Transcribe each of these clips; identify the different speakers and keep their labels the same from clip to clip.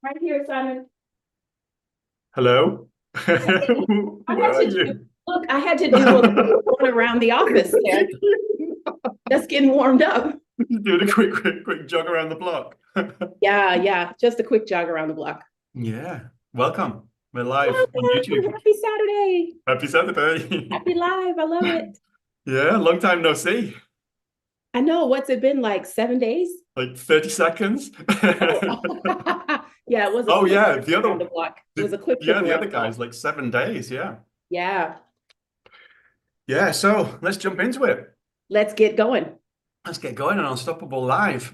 Speaker 1: Right here, Simon.
Speaker 2: Hello?
Speaker 1: Hey, I
Speaker 2: Where
Speaker 1: had
Speaker 2: are
Speaker 1: to do,
Speaker 2: you?
Speaker 1: look, I had to do a little run around the office there, just getting warmed up.
Speaker 2: Doing a quick jog around the block.
Speaker 1: Yeah, yeah, just a quick jog around the block.
Speaker 2: Yeah, welcome. We're live on
Speaker 1: Welcome,
Speaker 2: YouTube.
Speaker 1: happy Saturday.
Speaker 2: Happy Saturday.
Speaker 1: Happy live. I love it.
Speaker 2: Yeah, long time no see.
Speaker 1: I know, what's it been like 7 days?
Speaker 2: Like 30 seconds.
Speaker 1: Oh, yeah, it was a
Speaker 2: Oh
Speaker 1: quick
Speaker 2: yeah,
Speaker 1: trip around the block. It was a quick trip
Speaker 2: the
Speaker 1: around
Speaker 2: other
Speaker 1: the block.
Speaker 2: guy's like 7 days, yeah.
Speaker 1: Yeah,
Speaker 2: Yeah, so let's jump into it.
Speaker 1: let's get going.
Speaker 2: Let's get going on Unstoppable Live.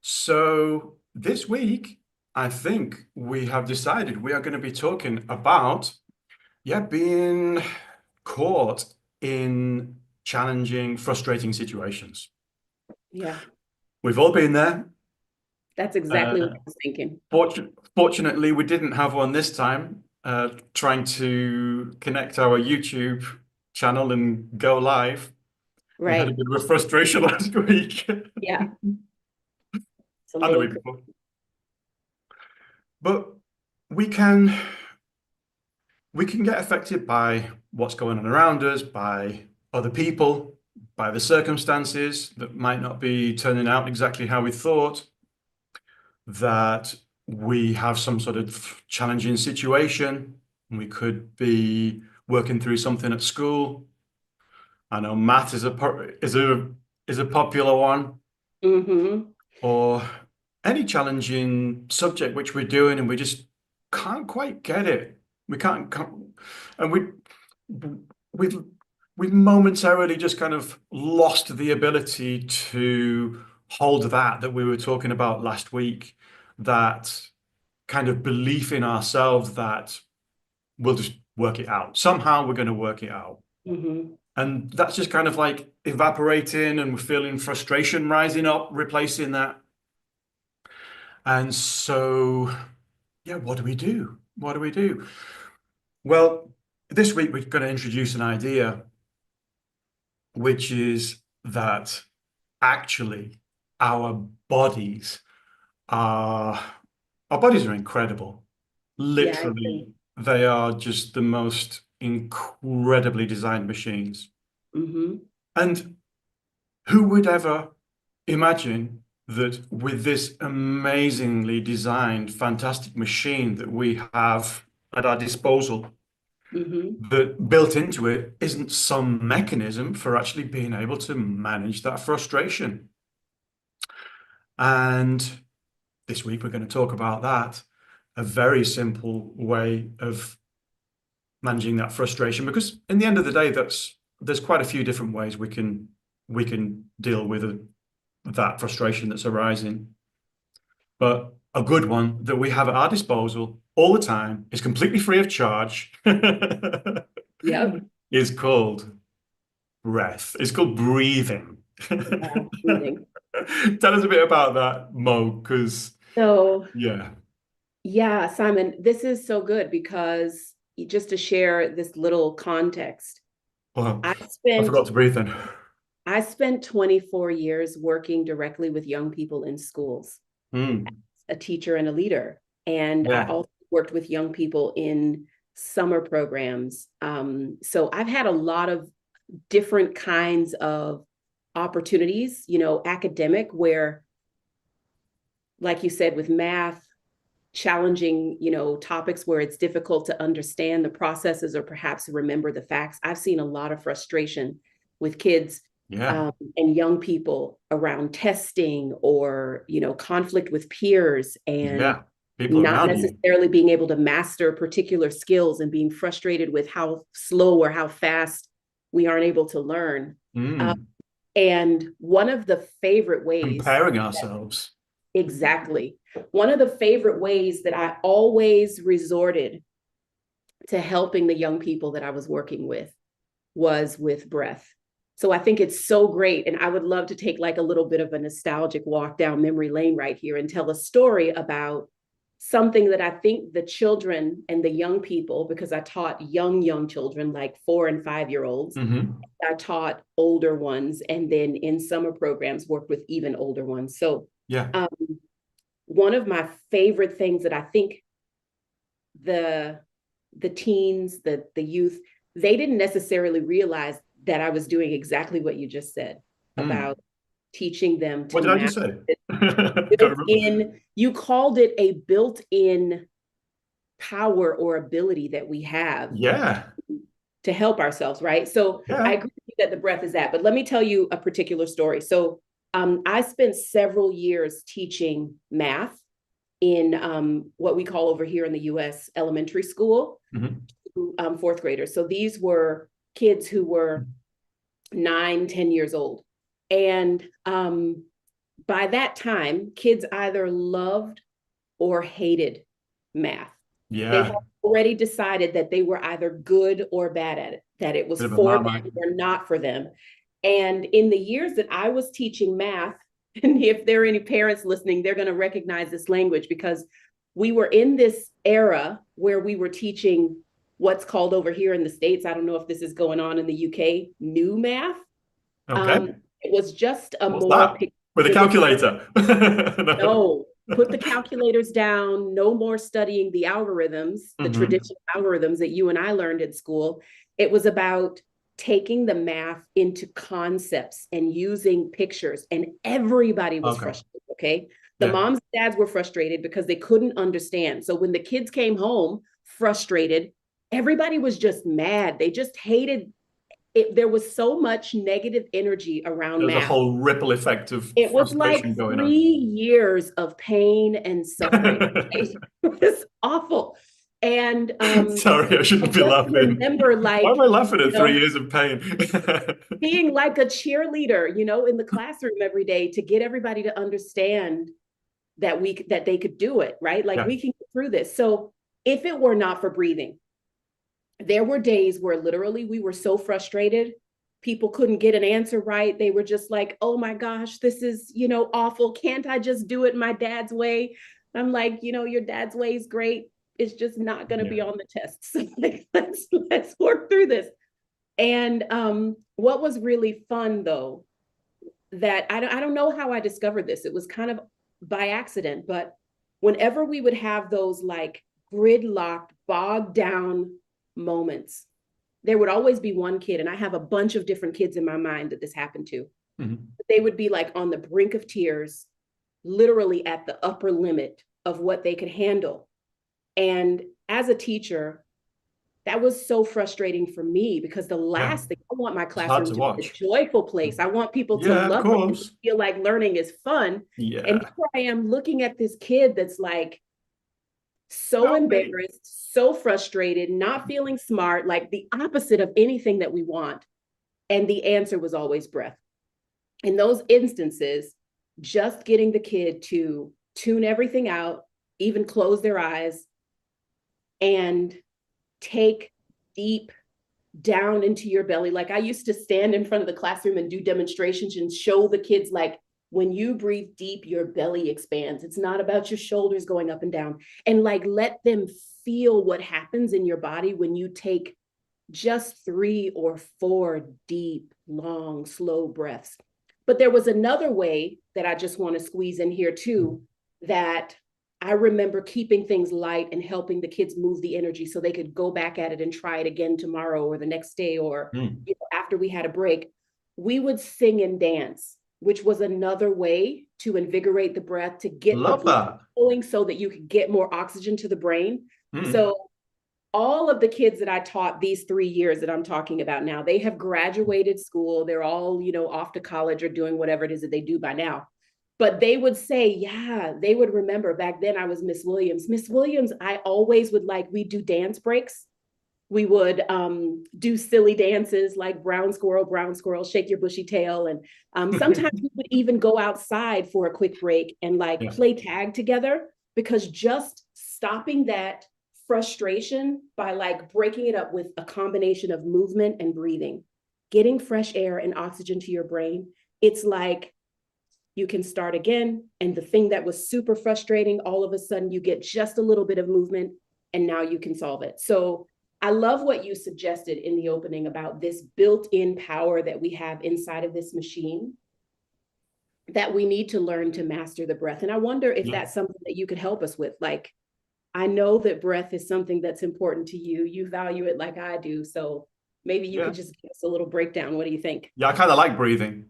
Speaker 2: So this week, I think we have decided we are going to be talking about being caught in challenging, frustrating situations.
Speaker 1: Yeah,
Speaker 2: We've all been there.
Speaker 1: that's exactly what
Speaker 2: Uh,
Speaker 1: I was thinking.
Speaker 2: Fortunately, we didn't have one this time. Trying to connect our YouTube channel and go live. We had a
Speaker 1: Right.
Speaker 2: bit of a frustration last week
Speaker 1: Yeah, it's a
Speaker 2: and the
Speaker 1: little,
Speaker 2: week before. But we can we can get affected by what's going on around us, by other people, by the circumstances that might not be turning out exactly how we thought, that we have some sort of challenging situation. We could be working through something at school. I know math is a popular one,
Speaker 1: mm-hmm.
Speaker 2: or any challenging subject which we're doing and we just can't quite get it. We can't and we've we've momentarily just kind of lost the ability to hold that we were talking about last week, that kind of belief in ourselves that we'll just work it out. Somehow we're going to work it out.
Speaker 1: Mm-hmm.
Speaker 2: And that's just kind of like evaporating and we're feeling frustration rising up, replacing that. And so, yeah, what do we do? What do we do? Well, this week we're going to introduce an idea, which is that actually our bodies are our bodies are incredible.
Speaker 1: Yeah, I agree.
Speaker 2: Literally, they are just the most incredibly designed machines.
Speaker 1: Mm-hmm.
Speaker 2: And who would ever imagine that with this amazingly designed, fantastic machine that we have at our disposal,
Speaker 1: Mm-hmm.
Speaker 2: that built into it isn't some mechanism for actually being able to manage that frustration. And this week we're going to talk about that, a very simple way of managing that frustration, because in the end of the day, there's quite a few different ways we can deal with that frustration that's arising. But a good one that we have at our disposal all the time is completely free of charge
Speaker 1: Yep.
Speaker 2: is called breath. It's called breathing.
Speaker 1: Yeah, breathing.
Speaker 2: Tell us a bit about that, Mo, because
Speaker 1: So,
Speaker 2: yeah.
Speaker 1: yeah, Simon, this is so good because just to share this little context,
Speaker 2: Well,
Speaker 1: I
Speaker 2: I
Speaker 1: spent
Speaker 2: forgot to breathe then.
Speaker 1: I spent 24 years working directly with young people in schools,
Speaker 2: Mm,
Speaker 1: a teacher and a leader. And I
Speaker 2: yeah.
Speaker 1: also worked with young people in summer programs. So I've had a lot of different kinds of opportunities, academic, where, like you said, with math, challenging, topics where it's difficult to understand the processes or perhaps remember the facts. I've seen a lot of frustration with kids
Speaker 2: Yeah.
Speaker 1: and young people around testing or, conflict with peers and
Speaker 2: Yeah. People
Speaker 1: not
Speaker 2: around you.
Speaker 1: necessarily being able to master particular skills and being frustrated with how slow or how fast we aren't able to learn. Uh,
Speaker 2: Mm.
Speaker 1: and one of the favorite ways,
Speaker 2: Comparing ourselves.
Speaker 1: exactly, one of the favorite ways that I always resorted to helping the young people that I was working with was with breath. So I think it's so great. And I would love to take like a little bit of a nostalgic walk down memory lane right here and tell a story about something that I think the children and the young people, because I taught young children, like 4 and 5 year olds,
Speaker 2: Hmm.
Speaker 1: I taught older ones, and then in summer programs worked with even older ones. So
Speaker 2: Yeah.
Speaker 1: um, one of my favorite things that I think the teens, the youth, they didn't necessarily realize that I was doing exactly what you just said about teaching them to
Speaker 2: What did I just say? Can't remember.
Speaker 1: you called it a built-in power or ability that we have
Speaker 2: Yeah.
Speaker 1: to help ourselves, right? So I
Speaker 2: Yeah.
Speaker 1: agree with you that the breath is that, but let me tell you a particular story. So I spent several years teaching math in what we call over here in the US elementary school, fourth graders. So these were kids who were 9, 10 years old. And by that time, kids either loved or hated math. They had
Speaker 2: Yeah.
Speaker 1: already decided that they were either good or bad at it, that it was
Speaker 2: Bit of a
Speaker 1: for
Speaker 2: Marmite.
Speaker 1: them or not for them. And in the years that I was teaching math, and if there are any parents listening, they're going to recognize this language because we were in this era where we were teaching what's called over here in the States, I don't know if this is going on in the UK, new math.
Speaker 2: Okay.
Speaker 1: It was just a
Speaker 2: What's
Speaker 1: more,
Speaker 2: that? With a
Speaker 1: it was
Speaker 2: calculator. No.
Speaker 1: no, put the calculators down, no more studying the algorithms, the traditional algorithms that you and I learned at school. It was about taking the math into concepts and using pictures, and everybody was
Speaker 2: Okay.
Speaker 1: frustrated, okay? The
Speaker 2: Yeah.
Speaker 1: moms and dads were frustrated because they couldn't understand. So when the kids came home frustrated, everybody was just mad. They just hated it. There was so much negative energy around
Speaker 2: There's a
Speaker 1: math.
Speaker 2: whole ripple effect of
Speaker 1: It was
Speaker 2: frustration
Speaker 1: like
Speaker 2: going
Speaker 1: 3 years of pain and suffering.
Speaker 2: on.
Speaker 1: It was awful. And
Speaker 2: Sorry, I
Speaker 1: I
Speaker 2: shouldn't be
Speaker 1: just
Speaker 2: laughing.
Speaker 1: remember
Speaker 2: Why am
Speaker 1: like,
Speaker 2: I laughing
Speaker 1: you
Speaker 2: at three
Speaker 1: know,
Speaker 2: years of pain?
Speaker 1: being like a cheerleader, you know, in the classroom every day to get everybody to understand that they could do it, right? Like
Speaker 2: Yeah.
Speaker 1: we can get through this. So if it were not for breathing, there were days where literally we were so frustrated, people couldn't get an answer right. They were just like, oh my gosh, this is, you know, awful. Can't I just do it my dad's way? I'm like, you know, your dad's way is great. It's just not going to be
Speaker 2: Yeah.
Speaker 1: on the test. So like, let's work through this. And what was really fun though, that I don't know how I discovered this. It was kind of by accident, but whenever we would have those like gridlocked, bogged down moments, there would always be one kid, and I have a bunch of different kids in my mind that this happened to. They would be like on the brink of tears, literally at the upper limit of what they could handle. And as a teacher, that was so frustrating for me because the
Speaker 2: Yeah.
Speaker 1: last thing I want my
Speaker 2: It's hard
Speaker 1: classroom
Speaker 2: to
Speaker 1: to be a
Speaker 2: watch.
Speaker 1: joyful place. I want people to
Speaker 2: Yeah, of
Speaker 1: love it and
Speaker 2: course.
Speaker 1: feel like learning is fun. And
Speaker 2: Yeah.
Speaker 1: here I am looking at this kid that's like so
Speaker 2: Help me.
Speaker 1: embarrassed, so frustrated, not feeling smart, like the opposite of anything that we want. And the answer was always breath. In those instances, just getting the kid to tune everything out, even close their eyes, and take deep down into your belly. Like I used to stand in front of the classroom and do demonstrations and show the kids, like, when you breathe deep, your belly expands. It's not about your shoulders going up and down. And like, let them feel what happens in your body when you take just 3 or 4 deep, long, slow breaths. But there was another way that I just want to squeeze in here too, that I remember keeping things light and helping the kids move the energy so they could go back at it and try it again tomorrow or the next day or you know, after we had a break. We would sing and dance, which was another way to invigorate the breath, to get the
Speaker 2: Love
Speaker 1: blood
Speaker 2: that.
Speaker 1: flowing so that you could get more oxygen to the brain.
Speaker 2: Mm.
Speaker 1: So all of the kids that I taught these 3 years that I'm talking about now, they have graduated school. They're all, you know, off to college or doing whatever it is that they do by now. But they would say, yeah, they would remember back then I was Miss Williams. Miss Williams, I always would like, we do dance breaks. We would do silly dances like brown squirrel, shake your bushy tail. And sometimes we would even go outside for a quick break and like
Speaker 2: Yeah.
Speaker 1: play tag together, because just stopping that frustration by like breaking it up with a combination of movement and breathing, getting fresh air and oxygen to your brain, it's like you can start again. And the thing that was super frustrating, all of a sudden you get just a little bit of movement and now you can solve it. So I love what you suggested in the opening about this built-in power that we have inside of this machine that we need to learn to master the breath. And I wonder if
Speaker 2: Yeah.
Speaker 1: that's something that you could help us with. Like, I know that breath is something that's important to you. You value it like I do. So maybe you
Speaker 2: Yeah.
Speaker 1: could just give us a little breakdown. What do you think?
Speaker 2: Yeah, I kind of like breathing.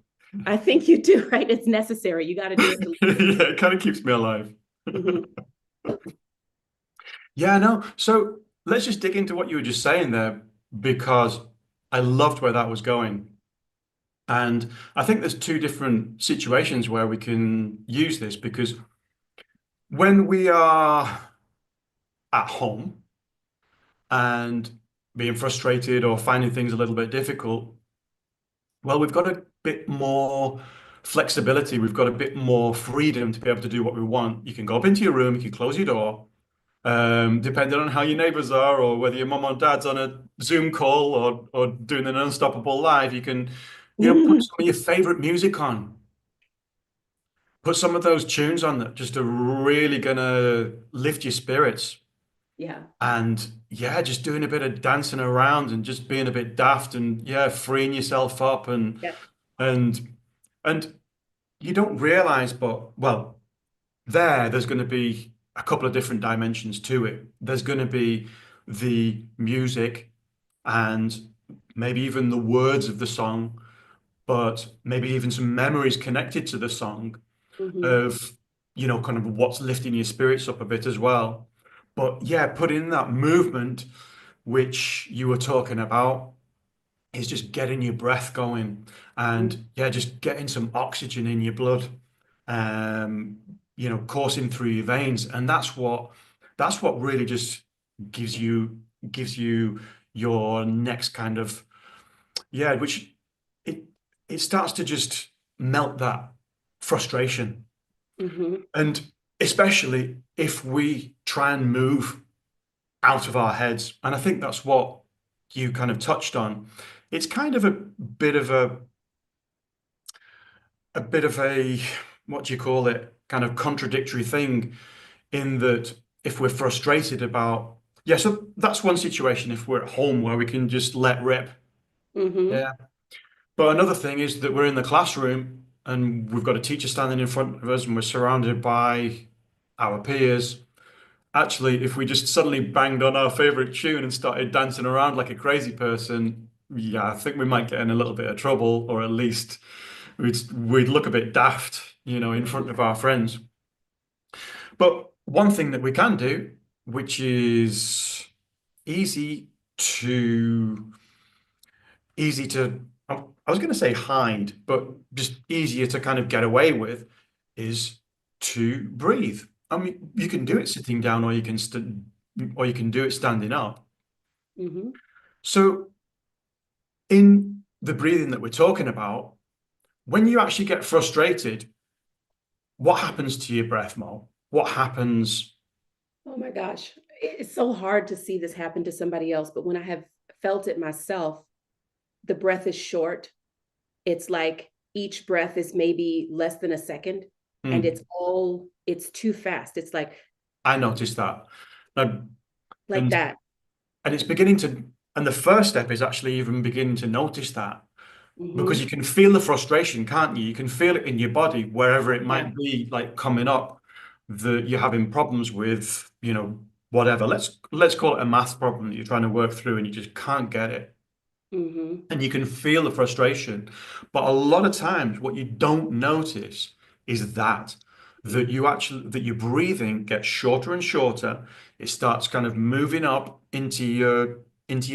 Speaker 1: I think you do, right? It's necessary. You got to do it to
Speaker 2: Yeah, it kind of keeps me alive.
Speaker 1: live. Hmm.
Speaker 2: Yeah, no. So let's just dig into what you were just saying there, because I loved where that was going. And I think there's two different situations where we can use this, because when we are at home and being frustrated or finding things a little bit difficult, well, we've got a bit more flexibility. We've got a bit more freedom to be able to do what we want. You can go up into your room, you can close your door, depending on how your neighbors are, or whether your mom or dad's on a Zoom call, or doing an Unstoppable Live, you can, put some of your favorite music on. Put some of those tunes on that just are really gonna lift your spirits.
Speaker 1: Yeah.
Speaker 2: And yeah, just doing a bit of dancing around and just being a bit daft, and yeah, freeing yourself up,
Speaker 1: Yeah.
Speaker 2: and and you don't realize, but well, there's going to be a couple of different dimensions to it. There's going to be the music and maybe even the words of the song, but maybe even some memories connected to the song
Speaker 1: Hmm.
Speaker 2: of, kind of what's lifting your spirits up a bit as well. But yeah, put in that movement, which you were talking about, is just getting your breath going, and yeah, just getting some oxygen in your blood, um, coursing through your veins. And that's what really just gives you your next kind of, yeah, which it it starts to just melt that frustration.
Speaker 1: Hmm.
Speaker 2: And especially if we try and move out of our heads. And I think that's what you kind of touched on. It's kind of a what do you call it? Kind of contradictory thing, in that if we're frustrated about, yeah, so that's one situation if we're at home where we can just let rip.
Speaker 1: Hmm.
Speaker 2: Yeah. But another thing is that we're in the classroom and we've got a teacher standing in front of us and we're surrounded by our peers. Actually, if we just suddenly banged on our favorite tune and started dancing around like a crazy person, yeah, I think we might get in a little bit of trouble, or at least we'd look a bit daft, in front of our friends. But one thing that we can do, which is easy to easy to I was going to say hide, but just easier to kind of get away with, is to breathe. I mean, you can do it sitting down, or you can do it standing up.
Speaker 1: Hmm.
Speaker 2: So in the breathing that we're talking about, when you actually get frustrated, what happens to your breath, Mo? What happens?
Speaker 1: Oh my gosh. It's so hard to see this happen to somebody else, but when I have felt it myself, the breath is short. It's like each breath is maybe less than a second, and
Speaker 2: Hmm,
Speaker 1: it's too fast. It's
Speaker 2: I noticed that. Um,
Speaker 1: like
Speaker 2: and
Speaker 1: that.
Speaker 2: and it's beginning to, and the first step is actually even beginning to notice that, because you
Speaker 1: Hmm.
Speaker 2: can feel the frustration, can't you? You can feel it in your body, wherever it
Speaker 1: Yeah.
Speaker 2: might be, like coming up, that you're having problems with, whatever. Let's call it a math problem that you're trying to work through and you just can't get it.
Speaker 1: Hmm.
Speaker 2: And you can feel the frustration. But a lot of times what you don't notice is that your breathing gets shorter and shorter. It starts kind of moving up into your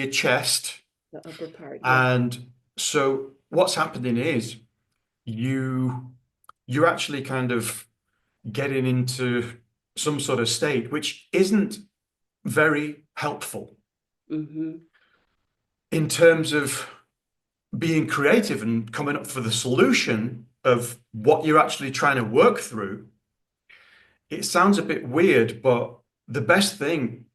Speaker 2: chest.
Speaker 1: The upper part. Yeah.
Speaker 2: And so what's happening is you you're actually kind of getting into some sort of state which isn't very helpful
Speaker 1: Hmm.
Speaker 2: in terms of being creative and coming up for the solution of what you're actually trying to work through. It sounds a bit weird, but the best thing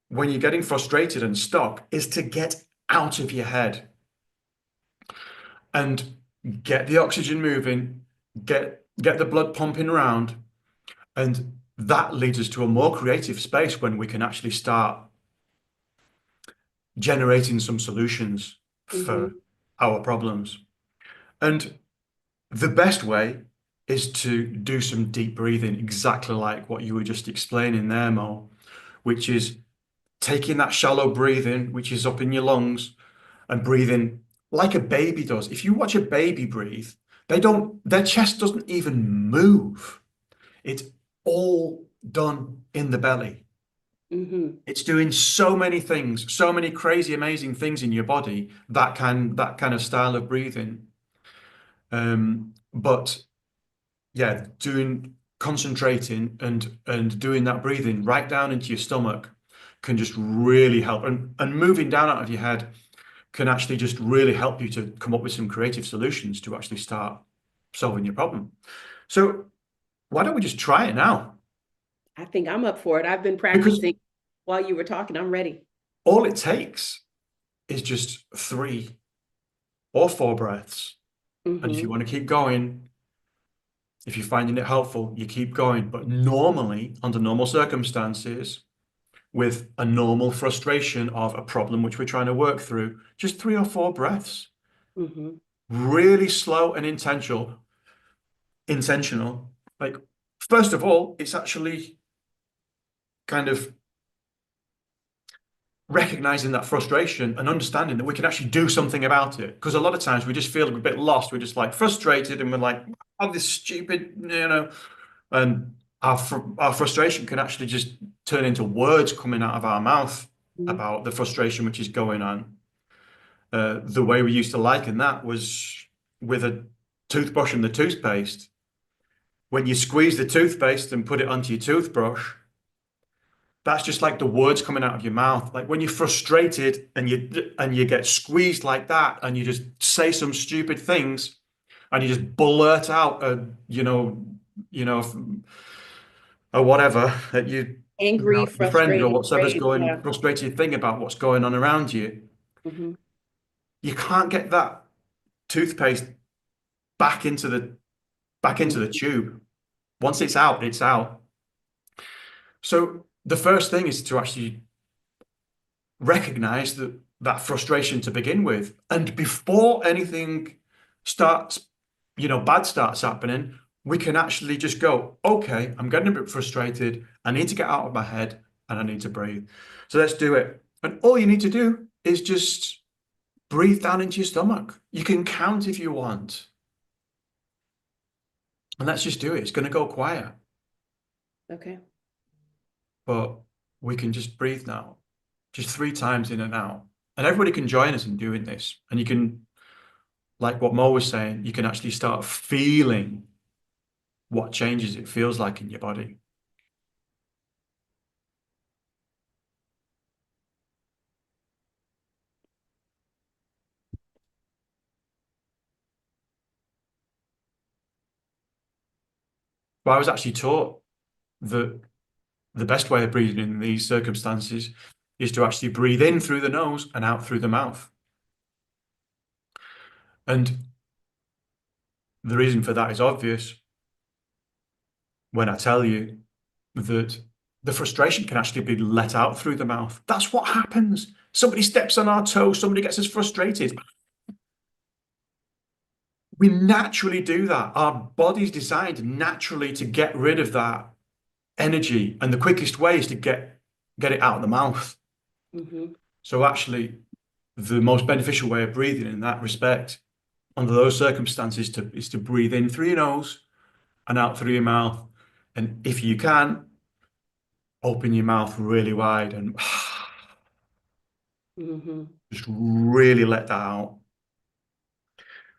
Speaker 2: when you're getting frustrated and stuck is to get out of your head and get the oxygen moving, get the blood pumping around, and that leads us to a more creative space when we can actually start generating some solutions for
Speaker 1: Hmm.
Speaker 2: our problems. And the best way is to do some deep breathing, exactly like what you were just explaining there, Mo, which is taking that shallow breathing, which is up in your lungs, and breathing like a baby does. If you watch a baby breathe, their chest doesn't even move. It's all done in the belly.
Speaker 1: Mm-hmm.
Speaker 2: It's doing so many things, so many crazy, amazing things in your body, that kind of style of breathing. But yeah, concentrating and doing that breathing right down into your stomach can just really help. And moving down out of your head can actually just really help you to come up with some creative solutions to actually start solving your problem. So why don't we just try it now?
Speaker 1: I think I'm up for it. I've been
Speaker 2: Because
Speaker 1: practicing while you were talking. I'm ready.
Speaker 2: all it takes is just 3 or 4 breaths. And if you
Speaker 1: Mm-hmm.
Speaker 2: want to keep going, if you're finding it helpful, you keep going. But normally, under normal circumstances, with a normal frustration of a problem which we're trying to work through, just 3 or 4 breaths,
Speaker 1: Mm-hmm.
Speaker 2: really slow and intentional. Like, first of all, it's actually kind of recognizing that frustration and understanding that we can actually do something about it. Because a lot of times we just feel a bit lost. We're just like frustrated and we're like, oh, this stupid, and our frustration can actually just turn into words coming out of our mouth about the frustration which is going on. The way we used to liken that was with a toothbrush and the toothpaste. When you squeeze the toothpaste and put it onto your toothbrush, that's just like the words coming out of your mouth. Like when you're frustrated and you get squeezed like that, and you just say some stupid things, and you just blurt out you know, or whatever that
Speaker 1: Angry,
Speaker 2: your friend or
Speaker 1: frustrated,
Speaker 2: whatever's
Speaker 1: rage.
Speaker 2: going
Speaker 1: Yeah.
Speaker 2: frustrated thing about what's going on around you.
Speaker 1: Mm-hmm.
Speaker 2: You can't get that toothpaste back into the tube. Once it's out, it's out. So the first thing is to actually recognize that frustration to begin with. And before anything starts, bad starts happening, we can actually just go, okay, I'm getting a bit frustrated. I need to get out of my head and I need to breathe. So let's do it. And all you need to do is just breathe down into your stomach. You can count if you want. And let's just do it. It's going to go quiet,
Speaker 1: Okay.
Speaker 2: but we can just breathe now, just 3 times in and out. And everybody can join us in doing this. And you can, like what Mo was saying, you can actually start feeling what changes it feels like in your body. But I was actually taught that the best way of breathing in these circumstances is to actually breathe in through the nose and out through the mouth. And the reason for that is obvious when I tell you that the frustration can actually be let out through the mouth. That's what happens. Somebody steps on our toe, somebody gets us frustrated. We naturally do that. Our body's designed naturally to get rid of that energy, and the quickest way is to get it out of the mouth.
Speaker 1: Mm-hmm.
Speaker 2: So actually, the most beneficial way of breathing in that respect, under those circumstances, is to breathe in through your nose and out through your mouth. And if you can, open your mouth really wide and
Speaker 1: Mm-hmm.
Speaker 2: just really let that out.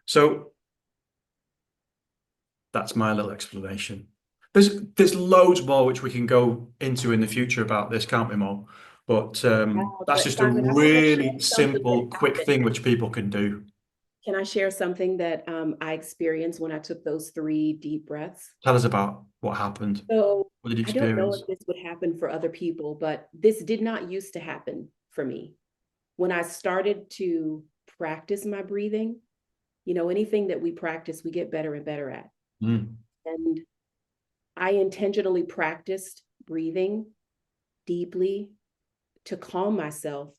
Speaker 2: So that's my little explanation. There's loads more which we can go into in the future about this, can't we, Mo? But
Speaker 1: Wow,
Speaker 2: that's
Speaker 1: but
Speaker 2: just a
Speaker 1: Simon, I want to share
Speaker 2: really
Speaker 1: something that
Speaker 2: simple, quick
Speaker 1: happened.
Speaker 2: thing which people can do.
Speaker 1: Can I share something that I experienced when I took those 3 deep breaths?
Speaker 2: Tell us about what happened.
Speaker 1: So
Speaker 2: What did you
Speaker 1: I don't know
Speaker 2: experience?
Speaker 1: if this would happen for other people, but this did not used to happen for me. When I started to practice my breathing, anything that we practice, we get better and better at.
Speaker 2: Mm.
Speaker 1: And I intentionally practiced breathing deeply to calm myself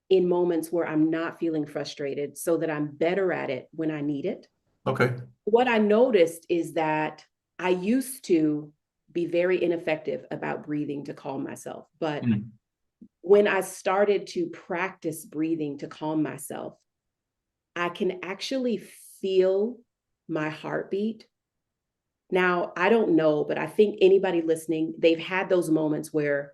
Speaker 1: in moments where I'm not feeling frustrated so that I'm better at it when I need it.
Speaker 2: Okay.
Speaker 1: What I noticed is that I used to be very ineffective about breathing to calm myself. But
Speaker 2: Mm.
Speaker 1: when I started to practice breathing to calm myself, I can actually feel my heartbeat. Now, I don't know, but I think anybody listening, they've had those moments where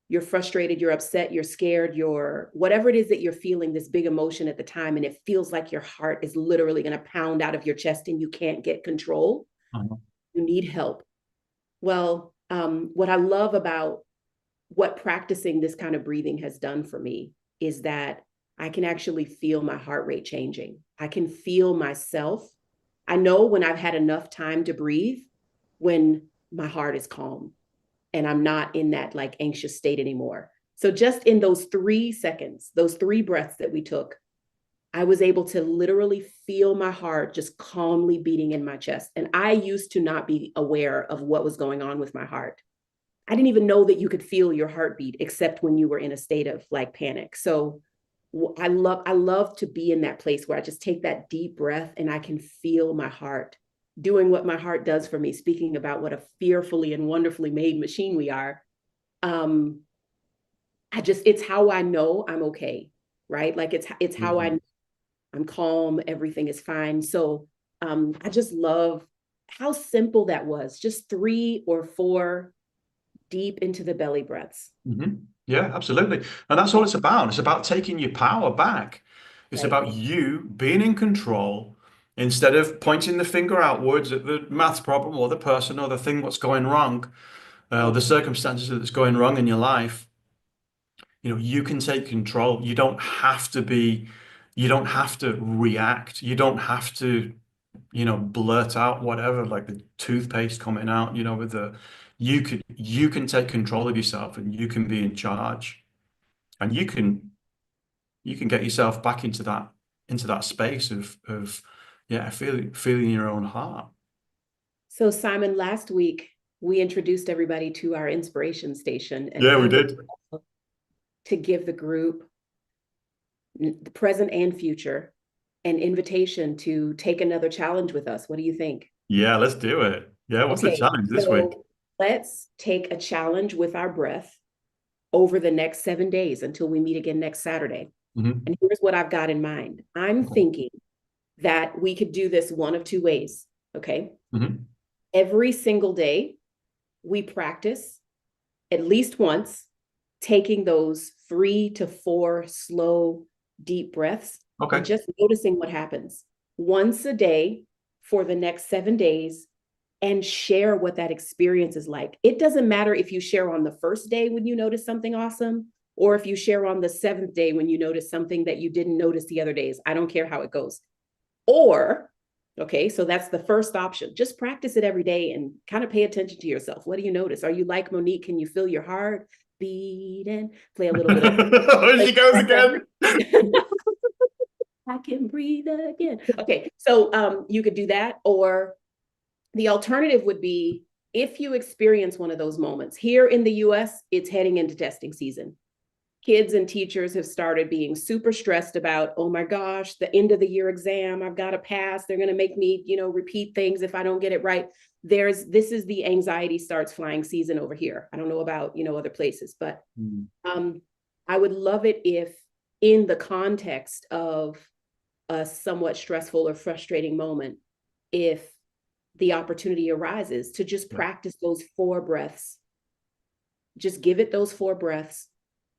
Speaker 1: you're frustrated, you're upset, you're scared, you're whatever it is that you're feeling, this big emotion at the time, and it feels like your heart is literally going to pound out of your chest and you can't get control.
Speaker 2: Uh-huh.
Speaker 1: You need help. Well, what I love about what practicing this kind of breathing has done for me is that I can actually feel my heart rate changing. I can feel myself. I know when I've had enough time to breathe, when my heart is calm and I'm not in that like anxious state anymore. So just in those 3 seconds, those 3 breaths that we took, I was able to literally feel my heart just calmly beating in my chest. And I used to not be aware of what was going on with my heart. I didn't even know that you could feel your heartbeat except when you were in a state of like panic. So I love to be in that place where I just take that deep breath and I can feel my heart doing what my heart does for me. Speaking about what a fearfully and wonderfully made machine we are. Um, it's how I know I'm okay, right? Like it's how
Speaker 2: Yeah.
Speaker 1: I'm calm, everything is fine. So I just love how simple that was. Just 3 or 4 deep into the belly breaths.
Speaker 2: Hmm. Yeah, absolutely. And that's all it's about. It's about taking your power back. It's
Speaker 1: Right.
Speaker 2: about you being in control instead of pointing the finger outwards at the maths problem or the person or the thing what's going wrong, the circumstances that's going wrong in your life. You can take control. You don't have to react. You don't have to, blurt out whatever, like the toothpaste coming out, with you can take control of yourself and you can be in charge and you can get yourself back into that space of yeah, feeling your own heart.
Speaker 1: So, Simon, last week we introduced everybody to our inspiration station, and
Speaker 2: Yeah,
Speaker 1: I
Speaker 2: we
Speaker 1: would
Speaker 2: did.
Speaker 1: love to give the group, the present and future, an invitation to take another challenge with us. What do you think?
Speaker 2: Yeah, let's do it. Yeah, what's the
Speaker 1: Okay,
Speaker 2: challenge this week?
Speaker 1: so let's take a challenge with our breath over the next 7 days until we meet again next Saturday.
Speaker 2: Hmm.
Speaker 1: And here's what I've got in mind. I'm thinking that we could do this one of 2 ways. Okay.
Speaker 2: Hmm.
Speaker 1: Every single day, we practice at least once taking those 3 to 4 slow, deep breaths and
Speaker 2: Okay.
Speaker 1: just noticing what happens once a day for the next 7 days and share what that experience is like. It doesn't matter if you share on the first day when you notice something awesome, or if you share on the 7th day when you notice something that you didn't notice the other days. I don't care how it goes. Or, okay, so that's the first option. Just practice it every day and kind of pay attention to yourself. What do you notice? Are you like Monique? Can you feel your heart beating? Play a little bit of
Speaker 2: Oh, she
Speaker 1: like
Speaker 2: goes again.
Speaker 1: I can breathe again. Okay, so you could do that, or the alternative would be if you experience one of those moments. Here in the US, it's heading into testing season. Kids and teachers have started being super stressed about, oh my gosh, the end of the year exam, I've got to pass. They're going to make me, repeat things if I don't get it right. This is the anxiety starts flying season over here. I don't know about, other places, but
Speaker 2: Mm.
Speaker 1: um, I would love it if in the context of a somewhat stressful or frustrating moment, if the opportunity arises to just
Speaker 2: Yeah.
Speaker 1: practice those 4 breaths, just give it those 4 breaths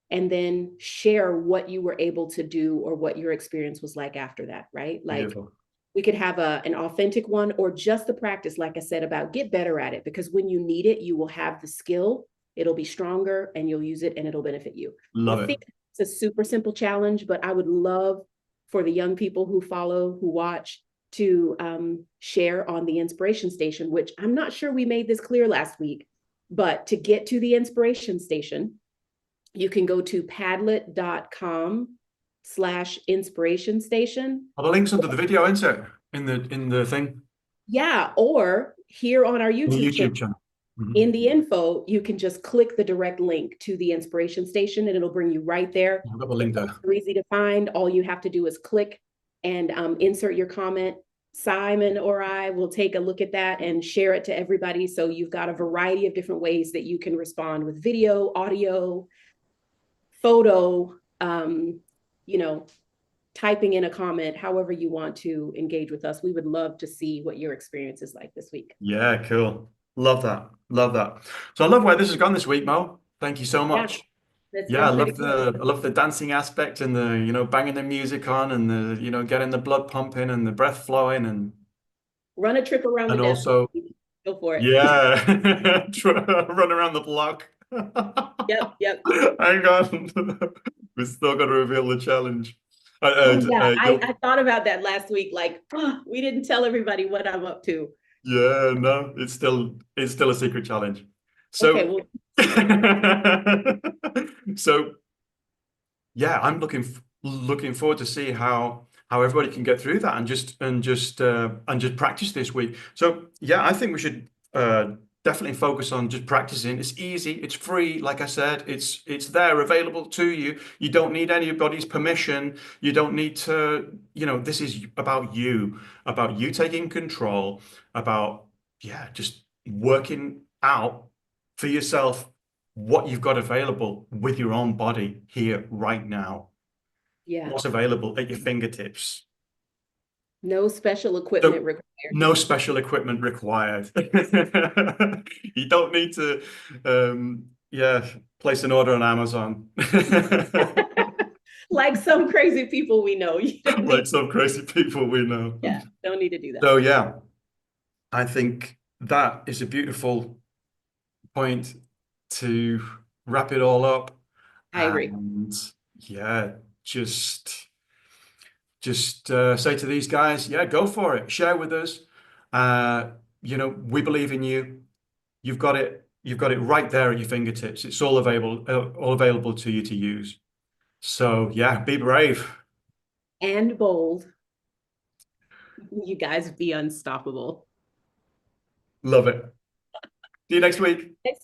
Speaker 1: and then share what you were able to do or what your experience was like after that, right? Like
Speaker 2: Beautiful.
Speaker 1: we could have an authentic one or just the practice, like I said, about get better at it, because when you need it, you will have the skill, it'll be stronger and you'll use it and it'll benefit you. I
Speaker 2: Love it.
Speaker 1: think it's a super simple challenge, but I would love for the young people who follow, who watch, to share on the Inspiration Station, which I'm not sure we made this clear last week, but to get to the Inspiration Station, you can go to padlet.com/inspiration station.
Speaker 2: Are the links under the video, isn't it? In the thing,
Speaker 1: Yeah, or here on our
Speaker 2: in the
Speaker 1: YouTube channel,
Speaker 2: YouTube channel.
Speaker 1: in the info, you can just click the direct link to the Inspiration Station and it'll bring you right there.
Speaker 2: I've got the
Speaker 1: It's
Speaker 2: link there.
Speaker 1: super easy to find. All you have to do is click and insert your comment. Simon or I will take a look at that and share it to everybody. So you've got a variety of different ways that you can respond with video, audio, photo, you know, typing in a comment, however you want to engage with us. We would love to see what your experience is like this week.
Speaker 2: Yeah, cool. Love that. Love that. So I love where this has gone this week, Mo. Thank you so
Speaker 1: Yeah,
Speaker 2: much.
Speaker 1: that's
Speaker 2: Yeah,
Speaker 1: been pretty good.
Speaker 2: I love the dancing aspect and the, banging the music on and the, getting the blood pumping and the breath flowing
Speaker 1: Run a trip around the
Speaker 2: and
Speaker 1: desk.
Speaker 2: also,
Speaker 1: Go for it.
Speaker 2: yeah, run around the block.
Speaker 1: Yep, yep.
Speaker 2: Hang on. We still got to reveal the challenge.
Speaker 1: Oh yeah,
Speaker 2: You'll,
Speaker 1: I thought about that last week. Like, we didn't tell everybody what I'm up to.
Speaker 2: yeah, no, it's still a secret challenge.
Speaker 1: Okay,
Speaker 2: So,
Speaker 1: well,
Speaker 2: so yeah, I'm looking forward to see how everybody can get through that and just practice this week. So yeah, I think we should definitely focus on just practicing. It's easy, it's free. Like I said, it's there available to you. You don't need anybody's permission. You don't need to, this is about you taking control, about just working out for yourself what you've got available with your own body here right now.
Speaker 1: yeah,
Speaker 2: What's available at your fingertips.
Speaker 1: no special equipment
Speaker 2: So
Speaker 1: required.
Speaker 2: no special equipment required. You don't need to place an order on Amazon.
Speaker 1: Like some crazy people we know. You don't
Speaker 2: Like
Speaker 1: need,
Speaker 2: some crazy people we know.
Speaker 1: yeah, don't need to do that.
Speaker 2: So yeah, I think that is a beautiful point to wrap it all up.
Speaker 1: I agree.
Speaker 2: And yeah, just say to these guys, yeah, go for it. Share with us. We believe in you. You've got it. You've got it right there at your fingertips. It's all available to you to use. So yeah, be brave.
Speaker 1: And bold. You guys be unstoppable.
Speaker 2: Love it. See you next week.